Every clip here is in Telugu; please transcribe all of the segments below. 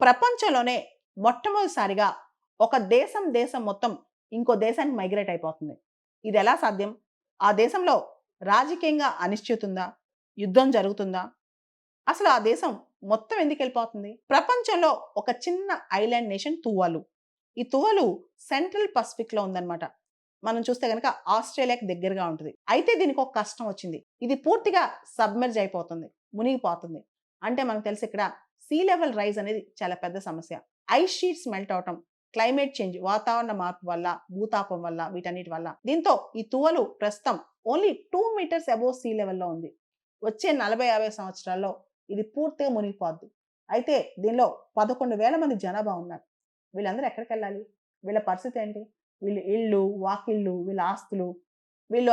ప్రపంచంలోనే మొట్టమొదటిసారిగా ఒక దేశం మొత్తం ఇంకో దేశానికి మైగ్రేట్ అయిపోతుంది. ఇదెలా సాధ్యం? ఆ దేశంలో రాజకీయంగా అనిశ్చితి ఉందా? యుద్ధం జరుగుతుందా? అసలు ఆ దేశం మొత్తం ఎందుకెళ్ళిపోతుంది? ప్రపంచంలో ఒక చిన్న ఐలాండ్ నేషన్ తువాలు. ఈ తువాలు సెంట్రల్ పసిఫిక్‌లో ఉందన్నమాట. మనం చూస్తే గనక ఆస్ట్రేలియాకి దగ్గరగా ఉంటది. అయితే దీనికొక కష్టం వచ్చింది. ఇది పూర్తిగా సబ్మెర్జ్ అయిపోతుంది. మునిగిపోతుంది. అంటే మనకు తెలుసు ఇక్కడ సీ లెవెల్ రైజ్ అనేది చాలా పెద్ద సమస్య. ఐస్ షీట్స్ మెల్ట్ అవ్వటం, క్లైమేట్ చేంజ్ వాతావరణ మార్పు వల్ల, భూతాపం వల్ల, వీటన్నిటి వల్ల. దీంతో ఈ తువాలు ప్రస్తుతం ఓన్లీ 2 మీటర్స్ అబోవ్ సీ లెవెల్‌లో ఉంది. వచ్చే 40, 50 సంవత్సరాల్లో ఇది పూర్తిగా మునిగిపోద్ది. అయితే దీనిలో 11,000 మంది జనాభా ఉన్నారు. వీళ్ళందరూ ఎక్కడికెళ్ళాలి? వీళ్ళ పరిస్థితి ఏంటి? వీళ్ళ ఇళ్ళు, వాకిళ్ళు, వీళ్ళ ఆస్తులు, వీళ్ళు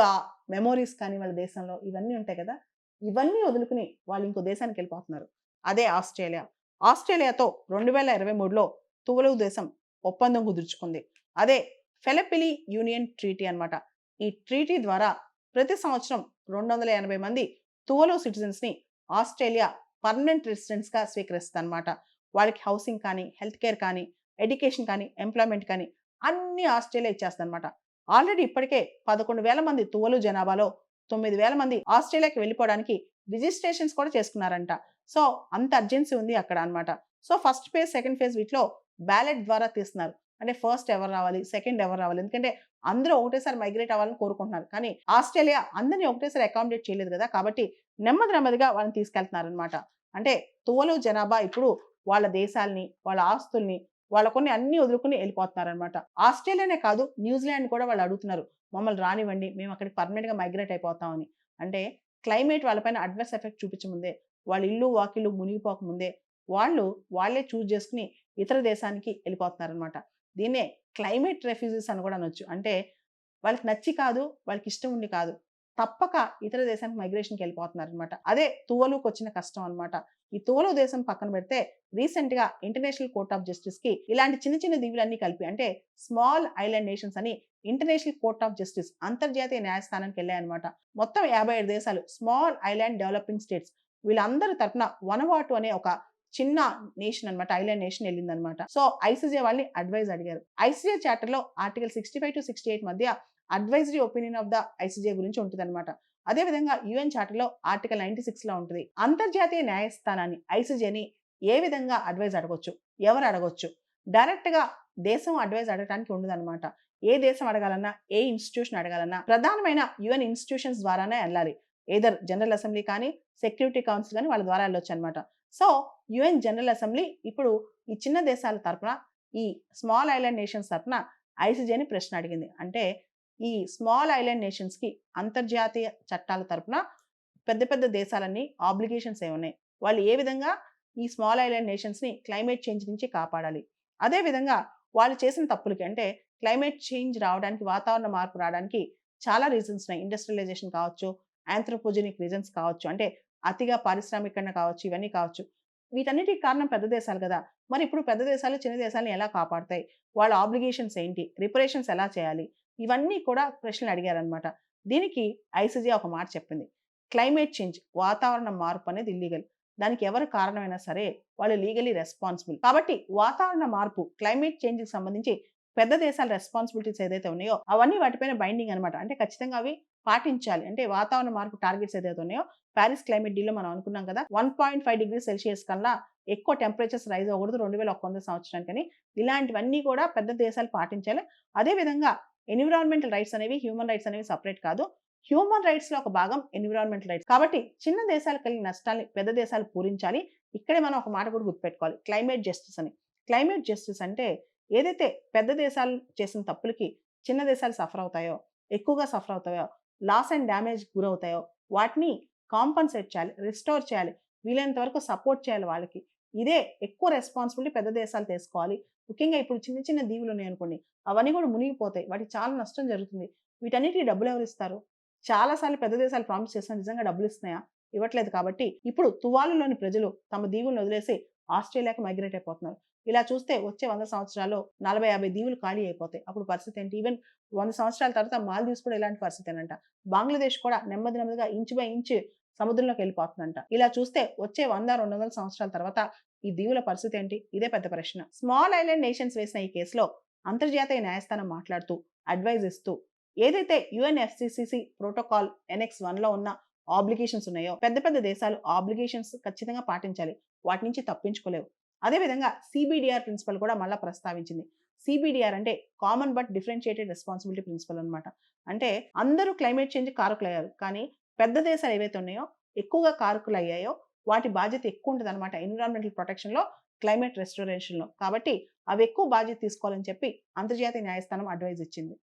మెమోరీస్ కానీ వాళ్ళ దేశంలో ఇవన్నీ ఉంటాయి కదా! ఇవన్నీ వదులుకొని వాళ్ళు ఇంకో దేశానికెళ్ళిపోతున్నారు. అదే ఆస్ట్రేలియా. ఆస్ట్రేలియాతో 2023లో తువలు దేశం ఒప్పందం కుదుర్చుకుంది. అదే ఫెలపిలి యూనియన్ ట్రీటీ అన్నమాట. ఈ ట్రీటీ ద్వారా ప్రతి సంవత్సరం 280 మంది తువలు సిటిజన్స్‌ని ఆస్ట్రేలియా పర్మనెంట్ రెసిడెంట్స్‌గా స్వీకరిస్తదన్నమాట. వాళ్ళకి హౌసింగ్ కానీ, హెల్త్ కేర్ కానీ, ఎడ్యుకేషన్ కానీ, ఎంప్లాయ్‌మెంట్ కానీ అన్నీ ఆస్ట్రేలియా ఇచ్చేస్తదన్నమాట. ఆల్రెడీ ఇప్పటికే 11,000 మంది తువలు జనాభాలో 9,000 మంది ఆస్ట్రేలియాకి వెళ్ళిపోవడానికి రిజిస్ట్రేషన్స్ కూడా చేసుకున్నారంట. సో, అంత అర్జెన్సీ ఉంది అక్కడ అన్నమాట. So, first phase, second phase వీటిలో బ్యాలెట్ ద్వారా తీస్తున్నారు. అంటే ఫస్ట్ ఎవరు రావాలి? సెకండ్ ఎవరు రావాలి? ఎందుకంటే అందరూ ఒకటేసారి మైగ్రేట్ అవ్వాలని కోరుకుంటున్నారు. కానీ ఆస్ట్రేలియా అందరిని ఒకటేసారి అకామిడేట్ చేయలేదు కదా! కాబట్టి నెమ్మదిగా వాళ్ళని తీసుకెళ్తున్నారనమాట. అంటే తువలు జనాభా ఇప్పుడు వాళ్ళ దేశాల్ని, వాళ్ళ ఆస్తుల్ని, వాళ్ళకున్న అన్నీ వదులుకొని ఎళ్ళిపోతున్నారనమాట. ఆస్ట్రేలియానే కాదు న్యూజిలాండ్ కూడా వాళ్ళు అడుగుతున్నారు. మమ్మల్ని రానివ్వండి. మేము అక్కడికి పర్మనెంట్‌గా మైగ్రేట్ అయిపోతామని. అంటే క్లైమేట్ వాళ్ళపైన అడ్వర్స్ ఎఫెక్ట్ చూపించముందే, వాళ్ళ ఇల్లు, వాకిళ్ళు మునిగిపోకముందే వాళ్ళే చూజ్ చేసుకొని ఇతర దేశానికి ఎళ్ళిపోతున్నారనమాట. దీన్నే క్లైమేట్ రెఫ్యూజీస్ అని కూడా అనొచ్చు. అంటే వాళ్ళకి నచ్చి కాదు, వాళ్ళకి ఇష్టం ఉండి కాదు. తప్పక ఇతర దేశానికి మైగ్రేషన్‌కి ఎళ్ళిపోతున్నారనమాట. అదే తువలుకొచ్చిన కష్టం అనమాట. ఈ తువలు దేశం పక్కన పెడితే రీసెంట్‌గా ఇంటర్నేషనల్ కోర్ట్ ఆఫ్ జస్టిస్‌కి ఇలాంటి చిన్న దీవులన్నీ కలిపి అంటే స్మాల్ ఐలాండ్ నేషన్స్ అని ఇంటర్నేషనల్ కోర్ట్ ఆఫ్ జస్టిస్ అంతర్జాతీయ న్యాయస్థానానికి ఎళ్ళాయన్నమాట. మొత్తం 57 దేశాలు స్మాల్ ఐలాండ్ డెవలపింగ్ స్టేట్స్ వీళ్ళందరి తరపున వనవాటు అనే ఒక చిన్న నేషన్ అన్నమాట. ఐలాండ్ నేషన్ ఎళ్ళిందన్నమాట. సో, ఐసీజే వాళ్ళని అడ్వైస్ అడిగారు. ఐసీజే చార్టర్‌లో ఆర్టికల్ 65-68 మధ్య advisory opinion of the ICJ గురించి ఉంటదన్నమాట. అదే విధంగా యూఎన్ చార్టర్‌లో ఆర్టికల్ 96లో ఉంటది. అంతర్జాతీయ న్యాయస్థానాన్ని ఐసీజేని ఏ విధంగా అడ్వైస్ అడగొచ్చు? ఎవరు అడగొచ్చు? డైరెక్ట్‌గా దేశం అడ్వైస్ అడగటానికి ఉండదన్నమాట. ఏ దేశం అడగాలన్నా, ఏ ఇన్‌స్టిట్యూషన్ అడగాలన్నా ప్రధానమైన యూఎన్ ఇన్‌స్టిట్యూషన్స్ ద్వారానే ఎళ్ళాలి. ఎయిదర్ జనరల్ అసెంబ్లీ కానీ, సెక్యూరిటీ కౌన్సిల్ గాని వాళ్ళ ద్వారా ఎళ్ళొచ్చన్నమాట. సో, యూఎన్ జనరల్ అసెంబ్లీ ఇప్పుడు ఈ చిన్న దేశాల తరపున, ఈ స్మాల్ ఐలాండ్ నేషన్స్ తరపున ఐసీజేని ప్రశ్న అడిగింది. అంటే ఈ స్మాల్ ఐలాండ్ నేషన్స్‌కి అంతర్జాతీయ చట్టాల తరపున పెద్ద దేశాలన్నీ ఆబ్లిగేషన్స్ ఏమున్నాయి? వాళ్ళు ఏ విధంగా ఈ స్మాల్ ఐలాండ్ నేషన్స్‌ని క్లైమేట్ చేంజ్ నుంచి కాపాడాలి? అదే విధంగా వాళ్ళు చేసిన తప్పులకి అంటే క్లైమేట్ చేంజ్ రావడానికి, వాతావరణ మార్పు రావడానికి చాలా రీజన్స్ ఉన్నాయి. ఇండస్ట్రియలైజేషన్ కావచ్చు, ఆంథ్రోపోజెనిక్ రీజన్స్ కావచ్చు. అంటే అతిగా పారిశ్రామికరణ కావచ్చు, ఇవన్నీ కావచ్చు. వీటన్నిటికి కారణం పెద్ద దేశాలు గదా! మరి ఇప్పుడు పెద్ద దేశాలు చిన్న దేశాలను ఎలా కాపాడతాయి? వాళ్ళ ఆబ్లిగేషన్స్ ఏంటి? రిపరేషన్స్ ఎలా చేయాలి? ఇవన్నీ కూడా ప్రశ్నలు అడిగారనమాట. దీనికి ఐసీజే ఒక మాట చెప్పింది. క్లైమేట్ చేంజ్ వాతావరణ మార్పు అనేది ఇల్లీగల్. దానికి ఎవరు కారణమైనా సరే వాళ్ళు లీగల్లీ రెస్పాన్సిబుల్. కాబట్టి వాతావరణ మార్పు క్లైమేట్ చేంజ్‌కి సంబంధించి పెద్ద దేశాల రెస్పాన్సిబిలిటీస్ ఏదైతే ఉన్నాయో అవన్నీ వాటిపైన బైండింగ్ అనమాట. అంటే ఖచ్చితంగా అవి పాటించాలి. అంటే వాతావరణ మార్పు టార్గెట్స్ ఏదైతే ఉన్నాయో పారిస్ క్లైమేట్ డీల్‌లో మనం అనుకున్నాం కదా! 1.5 డిగ్రీ సెల్సియస్ కన్నా ఎక్కువ టెంపరేచర్స్ రైజ్ అవ్వకూడదు 2100 సంవత్సరానికని. ఇలాంటివన్నీ కూడా పెద్ద దేశాలు పాటించాలి. అదే విధంగా ఎన్విరాన్మెంటల్ రైట్స్ అనేవి, హ్యూమన్ రైట్స్ అనేవి సెపరేట్ కాదు. హ్యూమన్ రైట్స్‌లో ఒక భాగం ఎన్విరాన్మెంటల్ రైట్స్. కాబట్టి చిన్న దేశాలకు కలిగిన నష్టాల్ని పెద్ద దేశాలు పూరించాలి. ఇక్కడే మనం ఒక మాట కూడా గుర్తుపెట్టుకోవాలి. క్లైమేట్ జస్టిస్ అని. క్లైమేట్ జస్టిస్ అంటే ఏదైతే పెద్ద దేశాలు చేసిన తప్పులకి చిన్న దేశాలు సఫర్ అవుతాయో, ఎక్కువగా సఫర్ అవుతాయో, లాస్ అండ్ డ్యామేజ్‌కి గురవుతాయో వాటిని కాంపెన్సేట్ చేయాలి. రిస్టోర్ చేయాలి. వీలైనంత వరకు సపోర్ట్ చేయాలి వాళ్ళకి. ఇదే ఎక్కువ రెస్పాన్సిబిలిటీ పెద్ద దేశాలు తీసుకోవాలి. ముఖ్యంగా ఇప్పుడు చిన్న దీవులు ఉన్నాయనుకోండి. అవన్నీ కూడా మునిగిపోతాయి. వాటికి చాలా నష్టం జరుగుతుంది. వీటన్నిటికి డబ్బులెవరిస్తారు? చాలా సార్లు పెద్ద దేశాలు ప్రామిస్ చేసినా నిజంగా డబ్బులిస్తున్నాయా? ఇవ్వట్లేదు కాబట్టి ఇప్పుడు తువాలులోని ప్రజలు తమ దీవులను వదిలేసి ఆస్ట్రేలియాకి మైగ్రేట్ అయిపోతున్నారు. ఇలా చూస్తే వచ్చే 100 సంవత్సరాల్లో 40, 50 దీవులు ఖాళీ అయిపోతాయి. అప్పుడు పరిస్థితి ఏంటి? ఈవెన్ 100 సంవత్సరాల తర్వాత మాల్దీవ్స్ కూడా ఇలాంటి పరిస్థితేనంట. బంగ్లాదేశ్ కూడా నెమ్మదిగా ఇంచ్ బై ఇంచ్ సముద్రంలోకి వెళ్ళిపోతుందంట. ఇలా చూస్తే వచ్చే 100, 200 సంవత్సరాల తర్వాత ఈ దీవుల పరిస్థితి ఏంటి? ఇదే పెద్ద ప్రశ్న. స్మాల్ ఐలాండ్ నేషన్స్ వేసిన ఈ కేసులో అంతర్జాతీయ న్యాయస్థానం మాట్లాడుతూ అడ్వైజ్ ఇస్తూ ఏదైతే యుఎన్ఎఫ్సిసిసి ప్రోటోకాల్ ఎన్ఎక్స్ 1లో ఉన్న ఆబ్లిగేషన్స్ ఉన్నాయో పెద్ద పెద్ద దేశాలు ఆబ్లిగేషన్స్ ఖచ్చితంగా పాటించాలి. వాటి నుంచి తప్పించుకోలేవు. అదేవిధంగా సిబిడిఆర్ ప్రిన్సిపల్ కూడా మళ్ళా ప్రస్తావించింది. సిబిడిఆర్ అంటే common but differentiated responsibility principal అనమాట. అంటే అందరూ క్లైమేట్ చేంజ్ కారకులయ్యారు. కానీ పెద్ద దేశాలు ఏవైతే ఉన్నాయో ఎక్కువగా కారకులయ్యాయో వాటి బాధ్యత ఎక్కువ ఉంటుంది అనమాట ఎన్విరాన్మెంటల్ ప్రొటెక్షన్లో, క్లైమేట్ రెస్టోరేషన్లో. కాబట్టి అవి ఎక్కువ బాధ్యత తీసుకోవాలని చెప్పి అంతర్జాతీయ న్యాయస్థానం అడ్వైజ్ ఇచ్చింది.